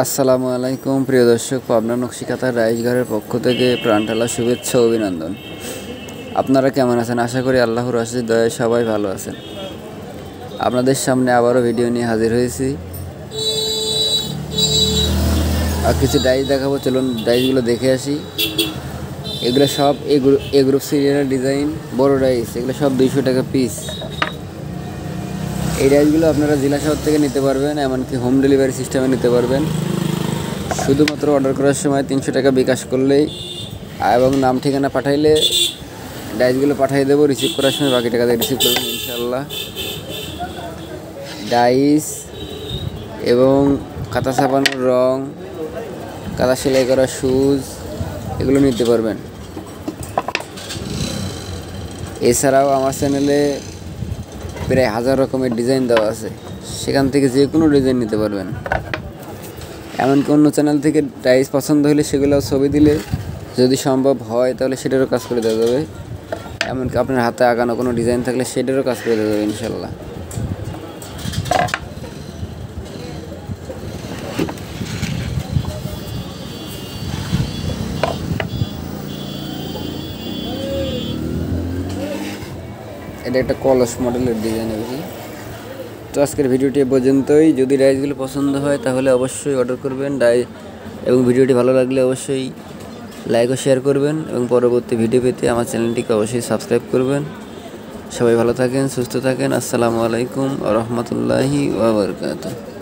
আসসালামু আলাইকুম প্রিয় দর্শক, পাবনা নকশিকাঁথার রাইস ঘরের পক্ষ থেকে প্রাণঢালা শুভেচ্ছা ও অভিনন্দন। আপনারা কেমন আছেন? আশা করি আল্লাহর অশেষ দয়ায় সবাই ভালো আছেন। আপনাদের সামনে আবারও ভিডিও নিয়ে হাজির হয়েছি। আর কিছু ডাইস দেখাবো, চলুন ডাইসগুলো দেখে আসি। এগুলো সব এ গ্রুপ সিরিয়ালের ডিজাইন, বড় ডাইস। এগুলো সব 200 টাকা পিস। এই ডাইসগুলো আপনারা জেলা শহর থেকে নিতে পারবেন, এমনকি হোম ডেলিভারি সিস্টেমে নিতে পারবেন। শুধুমাত্র অর্ডার করার সময় 300 টাকা বিকাশ করলেই এবং নাম ঠিকানা পাঠাইলে ডাইসগুলো পাঠিয়ে দেবো। রিসিভ করার সময় বাকি টাকা দিয়ে রিসিভ করবেন ইনশাল্লাহ। ডাইস এবং কাঁথা ছাপানোর রং, কাঁথা সেলাই করা শুজ, এগুলো নিতে পারবেন। এছাড়াও আমার চ্যানেলে প্রায় 1000 রকমের ডিজাইন দেওয়া আছে, সেখান থেকে যে কোনো ডিজাইন নিতে পারবেন। এমনকি অন্য চ্যানেল থেকে ডাইস পছন্দ হলে সেগুলো ছবি দিলে যদি সম্ভব হয় তাহলে সেটারও কাজ করে দেওয়া যাবে। এমনকি আপনার হাতে আঁকানো কোনো ডিজাইন থাকলে সেটারও কাজ করে দেওয়া যাবে ইনশাল্লাহ। এটা একটা কলস মডেলের ডিজাইন হবে। তো আজকের ভিডিওটি পর্যন্তই। যদি ডাইসগুলো পছন্দ হয় তাহলে অবশ্যই অর্ডার করবেন এবং ভিডিওটি ভালো লাগলে অবশ্যই লাইক ও শেয়ার করবেন এবং পরবর্তী ভিডিও পেতে আমার চ্যানেলটিকে অবশ্যই সাবস্ক্রাইব করবেন। সবাই ভালো থাকেন, সুস্থ থাকেন। আসসালামু আলাইকুম ওয়া রাহমাতুল্লাহি ওয়া বারাকাতুহু।